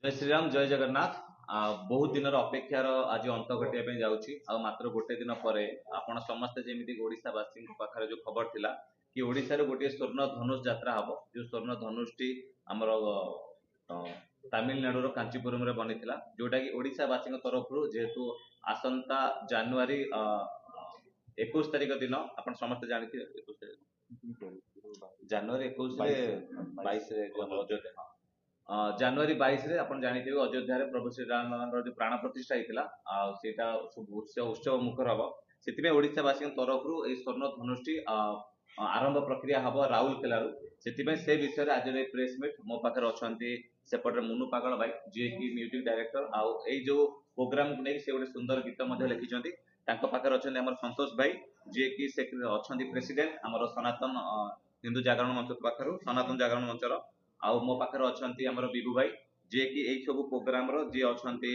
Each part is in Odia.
जय श्रीराम जय जगन्नाथ। बहुत दिन अपेक्षार आज अंत घटिया जाऊँगी मात्र गोटे दिन पर आपण समस्ते जमी ओडावासी पाखे जो खबर थिला कि ओडिशार गोटे स्वर्ण धनुष यात्रा हम जो स्वर्ण धनुष टी आमर तमिलनाडुर कांचीपुरम रे बनी जोटा कि ओडावासी तरफ जेहेतु आसंता जानुरी 21 तारिख दिन आप समस्ते जानते 21 जानुरी 21 22 अयोध्या ଜାନୁଆରୀ 22 ରେ ଆପଣ ଜାଣିଥିବେ ଅଯୋଧ୍ୟାରେ ପ୍ରଭୁ ଶ୍ରୀରାମଙ୍କର ଯୋଉ ପ୍ରାଣ ପ୍ରତିଷ୍ଠା ହେଇଥିଲା ଆଉ ସେଇଟା ଉତ୍ସବ ମୁଖର ହବ। ସେଥିପାଇଁ ଓଡ଼ିଶାବାସୀଙ୍କ ତରଫରୁ ଏହି ସ୍ୱର୍ଣ୍ଣ ଧନୁଷ୍ଟି ଆରମ୍ଭ ପ୍ରକ୍ରିୟା ହବ ରାଉରକେଲାରୁ। ସେଥିପାଇଁ ସେ ବିଷୟରେ ଆଜିର ଏହି ପ୍ରେସ୍ ମିଟ୍ ମୋ ପାଖରେ ଅଛନ୍ତି ସେପଟରେ ମୁନୁ ପାଗଳ ଭାଇ ଯିଏକି ମ୍ୟୁଜିକ୍ ଡାଇରେକ୍ଟର ଆଉ ଏଇ ଯୋଉ ପ୍ରୋଗ୍ରାମକୁ ନେଇ ସେ ଗୋଟେ ସୁନ୍ଦର ଗୀତ ମଧ୍ୟ ଲେଖିଛନ୍ତି। ତାଙ୍କ ପାଖରେ ଅଛନ୍ତି ଆମର ସନ୍ତୋଷ ଭାଇ ଯିଏକି ସେ ଅଛନ୍ତି ପ୍ରେସିଡେଣ୍ଟ ଆମର ସନାତନ ହିନ୍ଦୁ ଜାଗରଣ ମଞ୍ଚ ପାଖରୁ ସନାତନ ଜାଗରଣ ମଞ୍ଚର। ଆଉ ମୋ ପାଖରେ ଅଛନ୍ତି ଆମର ବିଭୁ ଭାଇ ଯିଏକି ଏଇ ସବୁ ପ୍ରୋଗ୍ରାମର ଯିଏ ଅଛନ୍ତି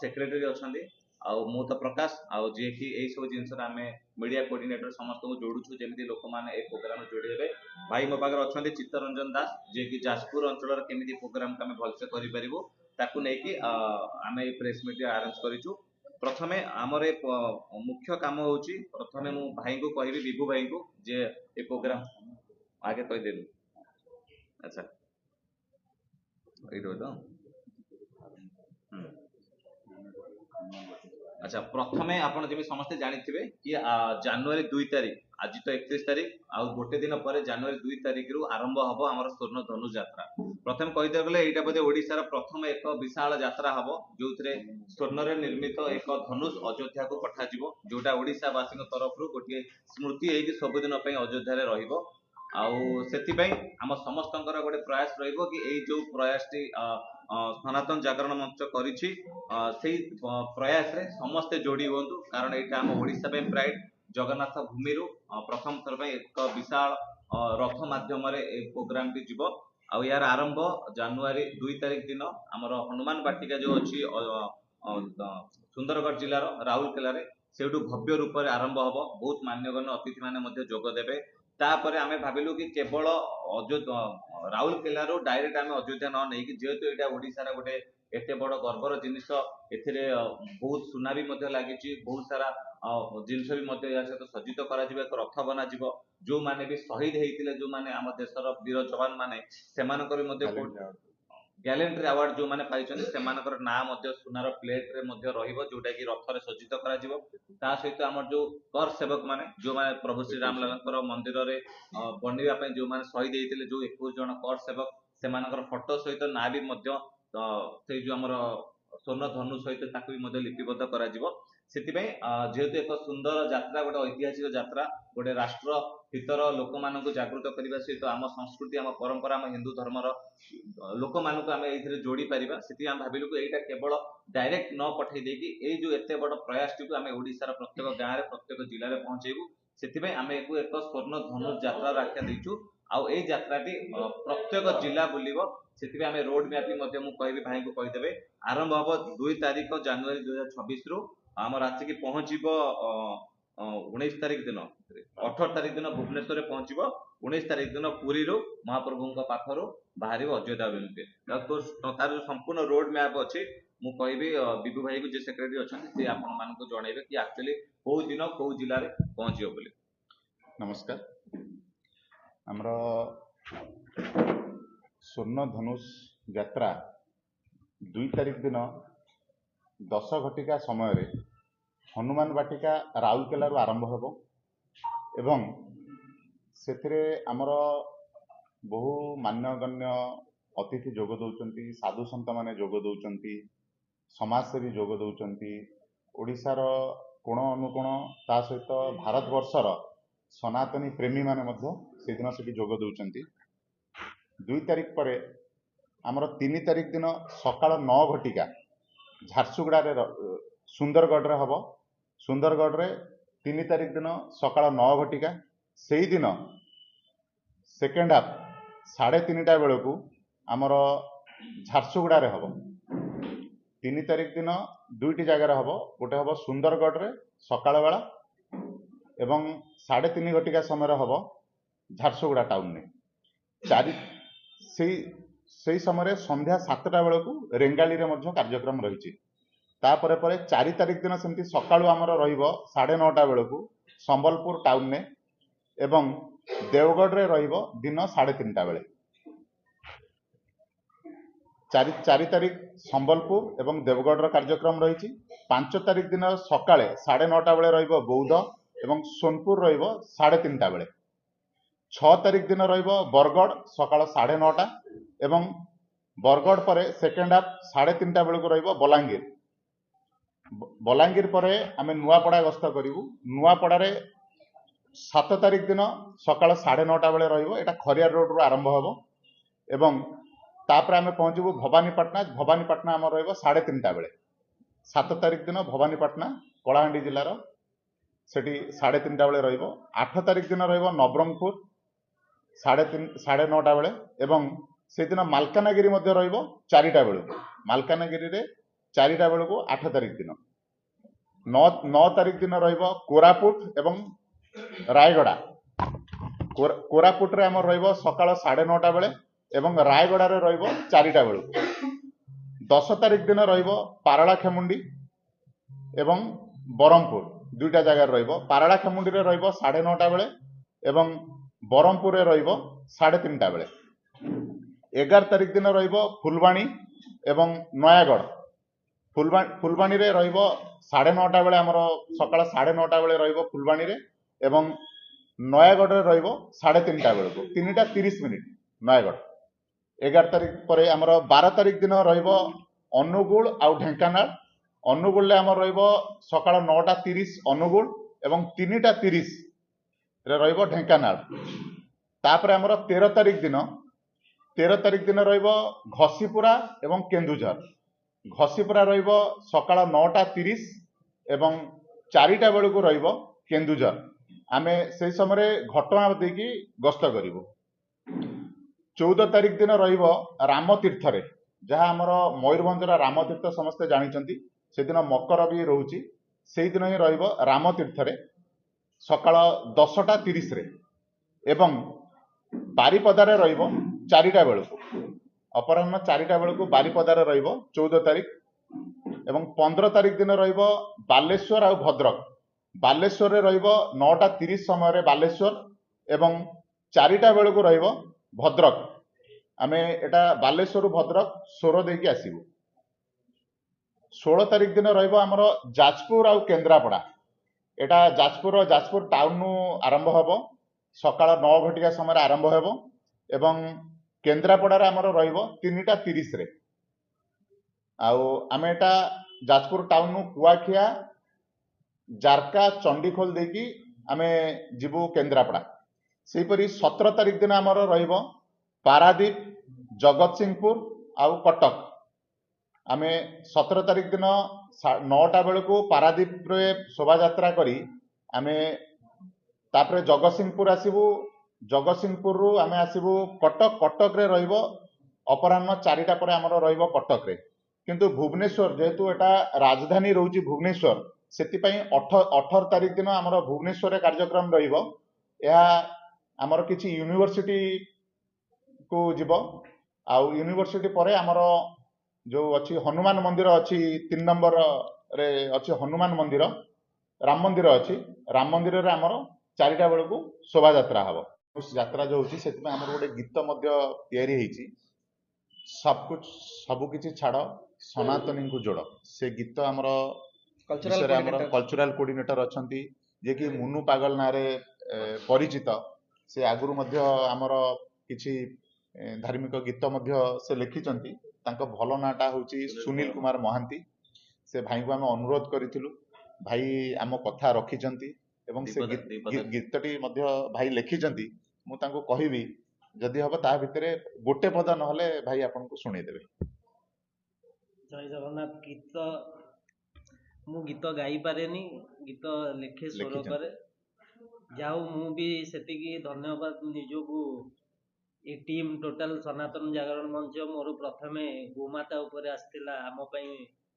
ସେକ୍ରେଟାରୀ ଅଛନ୍ତି। ଆଉ ମୁଁ ତ ପ୍ରକାଶ ଆଉ ଯିଏକି ଏଇ ସବୁ ଜିନିଷରେ ଆମେ ମିडिया କୋଅର୍ଡିନେଟର ସମସ୍ତଙ୍କୁ ଯୋଡୁଛୁ ଯେମିତି ଲୋକମାନେ ଏ ପ୍ରୋଗ୍ରାମରେ ଯୋଡି ହେବେ। ଭାଇ ମୋ ପାଖରେ ଅଛନ୍ତି ଚିତ୍ତରଞ୍ଜନ ଦାସ ଯିଏକି ଯାଜପୁର ଅଞ୍ଚଳର କେମିତି ପ୍ରୋଗ୍ରାମକୁ ଆମେ ଭଲସେ କରିପାରିବୁ ତାକୁ ନେଇକି ଆମେ ଏଇ ପ୍ରେସ୍ ମିଟ୍ ଆରେଞ୍ଜ କରିଛୁ। ପ୍ରଥମେ ଆମର ଏ ମୁଖ୍ୟ କାମ ହେଉଛି ପ୍ରଥମେ ମୁଁ ଭାଇଙ୍କୁ କହିବି ବିଭୁ ଭାଇଙ୍କୁ ଯେ ଏ ପ୍ରୋଗ୍ରାମ ଆଗେ କହିଦେଲୁ। ଆଚ୍ଛା ଏଇଟା ତ अच्छा प्रथमे आपण जेबी समस्ते जानिथिबे कि जनवरी 2 तारिख आज तो 31 तारिख आ गोटे दिन पर जनवरी 2 तारिख रु आरंभ हबो हमर स्वर्ण धनुष यात्रा। प्रथम कहिते गले एटा बोधे ओडिसा रा प्रथम एक विशाल यात्रा हबो जोथरे स्वर्ण रे निर्मित एक धनुष अयोध्या को पठा जिवो जोटा ओडिसा वासी तरफ रु गोटे स्मृति एकी सब दिन पई अयोध्या रे रहिबो। आउ सेति पई हम समस्तंकर गोटे प्रयास रहिबो कि एई जो प्रयास टी सनातन जागरण मंच करिछि सेई प्रयास रे समस्ते जोड़ी हुंतु कारण एटा हम ओडिसा पे प्राइड जगन्नाथ भूमि रु प्रथम थर पे एक विशाल रथ माध्यम रे ए प्रोग्राम टी जिवो। आ यार आरंभ जनवरी 2 तारिख दिन हमर हनुमान बाटिका जो अछि सुंदरगढ़ जिल्ला रो राउरकेला रे सेठू भव्य रूप रे आरंभ हबो। बहुत मान्यगण्य अतिथि माने मध्ये जोग देबे। तापरे आमे भाबिलु कि केवल अयोध्या राउरकेला रो डायरेक्ट आमे अयोध्या न नै कि जेहेतु एटा ओडिसा रा गोटे एते बड़ गर्वर जिनिस एथिरे बहुत सुना भी मध्ये लागिछि बहुत सारा जिनिस भी मध्ये या सहित सज्जित करा जिवो एक रथ बना जिवो जो माने भी शहीद हेइतिले जो माने हम देशर वीर जवान माने सेमानकर मध्ये गैलेंट्री अवार्ड जो माने पाइछन सेमानकर ना मध्ये सुनार प्लेट रे मध्ये रहिबो जोटा कि रथ रे सज्जित करा जिवो। ता सहित हमर जो कर सेवक माने जो माने प्रभु श्री राम लालकर मंदिर रे बनिबा पय जो माने शहीद हेइतिले जो 21 जन कर सेवक सेमानकर फोटो सहित ना भी मध्ये से जो हमर स्वर्ण धनु सहित ताकू भी मध्ये लिपिबद्ध करा जिवो। सेतिपय जेहेतु एक सुंदर यात्रा गोटे ऐतिहासिक यात्रा गोटे राष्ट्र हितर लोक मानक जागृत करने सहित आम संस्कृति आम परंपरा आम हिंदू धर्मर लोक मानक आम ए जोड़ी पारिबा सेति हम भाबिलु कि एटा केवल डायरेक्ट न पठै देकी ए जो एते बड़ प्रयास टी आम ओडिसा रा प्रत्येक गाँ रे प्रत्येक जिल्ला रे पहुंचेबु। सेतिपय आम एको एक स्वर्ण धनुष यात्रा आख्या दैछु। आउ ए यात्राटी प्रत्येक जिल्ला बुलिबो। सेतिपय आम रोड मैपिंग मध्ये मु कहबी भाई को कहि देबे आरंभ हबो 2 तारिख जनवरी 2026 रु हमर आसिक पहुंचीबो 19 तारिख दिन 18 तारिख दिन भुवनेश्वर पहुंचीबो 19 तारिख दिन पुरी रु महाप्रभु पाखर बाहर अयोध्या अभिमुखे तार संपूर्ण रोड मैप अच्छी मु कहबी विभू भाई को जे सेक्रेटरी अच्छा से आपण मानक जनइबे कि एक्चुअली को दिन को जिले में पहुंचो बोली। नमस्कार हमरो स्वर्ण धनुष यात्रा 2 तारिख दिन 10 घटिका समय हनुमान बाटिका राउरकेला आरंभ होबो एवं सेथिरे हमर बहु मान्यगण्य अतिथि जोग दौचंती साधु संत माने जोग दौचंती समाजसेवी जोग दौचंती ओडिशार कोण अनुकोण ता सहित भारत वर्षर सनातनी प्रेमी माने मध्य सेदिन सेठी जोग दौचंती। 2 तारिख पर हमर 3 तारिख दिन सकाळ 9 घटिका झारसुगुड़ा रे सुंदरगढ़ रे हबो। सुंदरगढ़ रे 3 तारिख दिन सकाळ 9 घटिका सेही दिन सेकेंड हाफ 3:30 बेलू आमर झारसुगुड़ा रे हबो। 3 तारिख दिन दुईटी जगार हबो गोटे हबो सुंदरगढ़ रे सकाळ बेला एवं 3:30 घटिका समय हबो झारसुगुड़ा टाउन ने 4 से ସେଇ ସମୟରେ ସନ୍ଧ୍ୟା 7ଟା ବେଳକୁ ରେଙ୍ଗାଲିରେ ମଧ୍ୟ କାର୍ଯ୍ୟକ୍ରମ ରହିଛି। ତାପରେ ପରେ 4 ତାରିଖ ଦିନ ସେମିତି ସକାଳୁ ଆମର ରହିବ 9:30 ବେଳକୁ ସମ୍ବଲପୁର ଟାଉନରେ ଏବଂ ଦେଓଗଡ଼ରେ ରହିବ ଦିନ 3:30 ବେଳେ। 4 ତାରିଖ ସମ୍ବଲପୁର ଏବଂ ଦେଓଗଡ଼ର କାର୍ଯ୍ୟକ୍ରମ ରହିଛି। 5 ତାରିଖ ଦିନ ସକାଳେ 9:30 ବେଳେ ରହିବ ବୌଦ୍ଧ ଏବଂ ସୋନପୁର ରହିବ 3:30 ବେଳେ। 6 ତାରିଖ ଦିନ ରହିବ ବରଗଡ଼ ସକାଳ 9:30 ଏବଂ ବରଗଡ଼ ପରେ ସେକେଣ୍ଡ ହାଫ୍ 3:30 ବେଳକୁ ରହିବ ବଲାଙ୍ଗୀର। ବଲାଙ୍ଗୀର ପରେ ଆମେ ନୂଆପଡ଼ା ଗସ୍ତ କରିବୁ। ନୂଆପଡ଼ାରେ 7 ତାରିଖ ଦିନ ସକାଳ 9:30 ବେଳେ ରହିବ। ଏଟା ଖରିଆର ରୋଡରୁ ଆରମ୍ଭ ହେବ ଏବଂ ତାପରେ ଆମେ ପହଞ୍ଚିବୁ ଭବାନୀପାଟଣା। ଭବାନୀପାଟଣା ଆମର ରହିବ 3:30 ବେଳେ। 7 ତାରିଖ ଦିନ ଭବାନୀପାଟଣା କଳାହାଣ୍ଡି ଜିଲ୍ଲାର ସେଠି 3:30 ବେଳେ ରହିବ। 8 ତାରିଖ ଦିନ ରହିବ ନବରଙ୍ଗପୁର 9:30 ବେଳେ ଏବଂ ସେଦିନ ମାଲକାନଗିରି ମଧ୍ୟ ରହିବ 4ଟା ବେଳକୁ। ମାଲକାନଗିରିରେ 4ଟା ବେଳକୁ 8 ତାରିଖ ଦିନ। 9 ତାରିଖ ଦିନ ରହିବ କୋରାପୁଟ ଏବଂ ରାୟଗଡ଼ା। କୋରାପୁଟରେ ଆମର ରହିବ ସକାଳ 9:30 ବେଳେ ଏବଂ ରାୟଗଡ଼ାରେ ରହିବ 4ଟା ବେଳକୁ। 10 ତାରିଖ ଦିନ ରହିବ ପାରଳାଖେମୁଣ୍ଡି ଏବଂ ବ୍ରହ୍ମପୁର 2ଟା ଜାଗାରେ ରହିବ। ପାରଳାଖେମୁଣ୍ଡିରେ ରହିବ 9:30 ବେଳେ ଏବଂ ବ୍ରହ୍ମପୁରରେ ରହିବ 3:30 ବେଳେ। 11 ତାରିଖ ଦିନ ରହିବ ଫୁଲବାଣୀ ଏବଂ ନୟାଗଡ଼। ଫୁଲବାଣୀରେ ରହିବ 9:30 ବେଳେ ଆମର ସକାଳ 9:30 ବେଳେ ରହିବ ଫୁଲବାଣୀରେ ଏବଂ ନୟାଗଡ଼ରେ ରହିବ 3:30 ବେଳକୁ 3:30 ନୟାଗଡ଼। 11 ତାରିଖ ପରେ ଆମର 12 ତାରିଖ ଦିନ ରହିବ ଅନୁଗୁଳ ଆଉ ଢେଙ୍କାନାଳ। ଅନୁଗୁଳରେ ଆମର ରହିବ ସକାଳ 9:30 ଅନୁଗୁଳ ଏବଂ 3:30 ରେ ରହିବ ଢେଙ୍କାନାଳ। ତାପରେ ଆମର 13 ତାରିଖ ଦିନ ରହିବ ଘସିପୁରା ଏବଂ କେନ୍ଦୁଝର। ଘସିପୁରା ରହିବ ସକାଳ 9:30 ଏବଂ 4ଟା ବେଳକୁ ରହିବ କେନ୍ଦୁଝର। ଆମେ ସେଇ ସମୟରେ ଘଟଗାଁ ଦେଇକି ଗସ୍ତ କରିବୁ। 14 ତାରିଖ ଦିନ ରହିବ ରାମତୀର୍ଥରେ, ଯାହା ଆମର ମୟୂରଭଞ୍ଜର ରାମତୀର୍ଥ ସମସ୍ତେ ଜାଣିଛନ୍ତି। ସେଦିନ ମକର ବି ରହୁଛି। ସେଇଦିନ ହିଁ ରହିବ ରାମତୀର୍ଥରେ ସକାଳ 10:30ରେ ଏବଂ ବାରିପଦାରେ ରହିବ 4ଟା ବେଳକୁ। ଅପରାହ୍ନ 4ଟା ବେଳକୁ ବାରିପଦାରେ ରହିବ 14 ତାରିଖ ଏବଂ 15 ତାରିଖ ଦିନ ରହିବ ବାଲେଶ୍ୱର ଆଉ ଭଦ୍ରକ। ବାଲେଶ୍ୱରରେ ରହିବ 9:30 ସମୟରେ ବାଲେଶ୍ୱର ଏବଂ 4ଟା ବେଳକୁ ରହିବ ଭଦ୍ରକ। ଆମେ ଏଟା ବାଲେଶ୍ୱରରୁ ଭଦ୍ରକ ସୋର ଦେଇକି ଆସିବୁ। 16 ତାରିଖ ଦିନ ରହିବ ଆମର ଯାଜପୁର ଆଉ କେନ୍ଦ୍ରାପଡ଼ା। ଏଟା ଯାଜପୁର ଟାଉନରୁ ଆରମ୍ଭ ହେବ ସକାଳ 9 ଘଟିକା ସମୟରେ ଆରମ୍ଭ ହେବ ଏବଂ କେନ୍ଦ୍ରାପଡ଼ାରେ ଆମର ରହିବ 3:30ରେ। ଆଉ ଆମେ ଏଟା ଯାଜପୁର ଟାଉନରୁ କୁଆଖିଆ ଜାରକା ଚଣ୍ଡିଖୋଲ ଦେଇକି ଆମେ ଯିବୁ କେନ୍ଦ୍ରାପଡ଼ା। ସେହିପରି 17 ତାରିଖ ଦିନ ଆମର ରହିବ ପାରାଦୀପ, ଜଗତସିଂହପୁର ଆଉ କଟକ। ଆମେ 17 ତାରିଖ ଦିନ 9ଟା ବେଳକୁ ପାରାଦୀପରେ ଶୋଭାଯାତ୍ରା କରି ଆମେ ତାପରେ ଜଗତସିଂହପୁର ଆସିବୁ। ଜଗତସିଂହପୁରରୁ ଆମେ ଆସିବୁ କଟକ। କଟକରେ ରହିବ ଅପରାହ୍ନ 4ଟା ପରେ ଆମର ରହିବ କଟକରେ। କିନ୍ତୁ ଭୁବନେଶ୍ୱର ଯେହେତୁ ଏଟା ରାଜଧାନୀ ରହୁଛି ଭୁବନେଶ୍ୱର, ସେଥିପାଇଁ 18 ତାରିଖ ଦିନ ଆମର ଭୁବନେଶ୍ୱରରେ କାର୍ଯ୍ୟକ୍ରମ ରହିବ। ଏହା ଆମର କିଛି ୟୁନିଭର୍ସିଟି କୁ ଯିବ ଆଉ ୟୁନିଭର୍ସିଟି ପରେ ଆମର ଯୋଉ ଅଛି ହନୁମାନ ମନ୍ଦିର ଅଛି 3 ନମ୍ବରରେ ଅଛି ହନୁମାନ ମନ୍ଦିର, ରାମ ମନ୍ଦିର ଅଛି। ରାମ ମନ୍ଦିରରେ ଆମର 4ଟା ବେଳକୁ ଶୋଭାଯାତ୍ରା ହେବ। ଯାତ୍ରା ଯୋଉ ହଉଛି ସେଥିପାଇଁ ଆମର ଗୋଟେ ଗୀତ ମଧ୍ୟ ତିଆରି ହେଇଛି, ସବୁ କିଛି ଛାଡ଼ ସନାତନୀଙ୍କୁ ଯୋଡ଼। ସେ ଗୀତ ଆମର ବିଷୟରେ ଆମର କଲଚରାଲ କୋଅର୍ଡିନେଟର ଅଛନ୍ତି ଯିଏକି ମୁନୁ ପାଗଲ ନାଁରେ ପରିଚିତ। ସେ ଆଗରୁ ମଧ୍ୟ ଆମର କିଛି ଧାର୍ମିକ ଗୀତ ମଧ୍ୟ ସେ ଲେଖିଛନ୍ତି। ତାଙ୍କ ଭଲ ନାଁଟା ହେଉଛି ସୁନୀଲ କୁମାର ମହାନ୍ତି। ସେ ଭାଇଙ୍କୁ ଆମେ ଅନୁରୋଧ କରିଥିଲୁ, ଭାଇ ଆମ କଥା ରଖିଛନ୍ତି ଏବଂ ସେ ଗୀତଟି ମଧ୍ୟ ଭାଇ ଲେଖିଛନ୍ତି। ମୁଁ ତାଙ୍କୁ କହିବି ଯଦି ହବ ତା ଭିତରେ ଗୋଟେ ପଦ ନହେଲେ ଭାଇ ଆପଣଙ୍କୁ ଶୁଣେଇଦେବେ। ଜୟ ଜଗନ୍ନାଥ। ମୁଁ ଗୀତ ଗାଇପାରେନି, ଗୀତ ଲେଖେ, ସ୍ୱର କରେ। ଯାଉ ମୁଁ ବି ସେତିକି ଧନ୍ୟବାଦ ନିଜକୁ। ଏ ଟିମ୍ ଟୋଟାଲ ସନାତନ ଜାଗରଣ ମଞ୍ଚ ମୋର ପ୍ରଥମେ ଗୋମାତା ଉପରେ ଆସିଥିଲା, ଆମ ପାଇଁ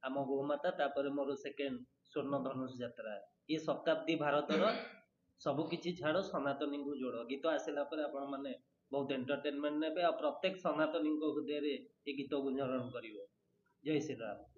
ଆମ ଗୋମାତା। ତାପରେ ମୋର ସେକେଣ୍ଡ ସ୍ୱର୍ଣ୍ଣ ଧନୁଷ ଯାତ୍ରା। ଏ ଶତାବ୍ଦୀ ଭାରତର ସବୁ କିଛି ଛାଡ଼ ସନାତନୀଙ୍କୁ ଯୋଡ଼ ଗୀତ ଆସିଲା ପରେ ଆପଣ ମାନେ बहुत एंटरटेनमेंट नेबे और प्रत्येक सनातनी हृदय रे ए गीत गुंजरण करिवो। जय श्री राम।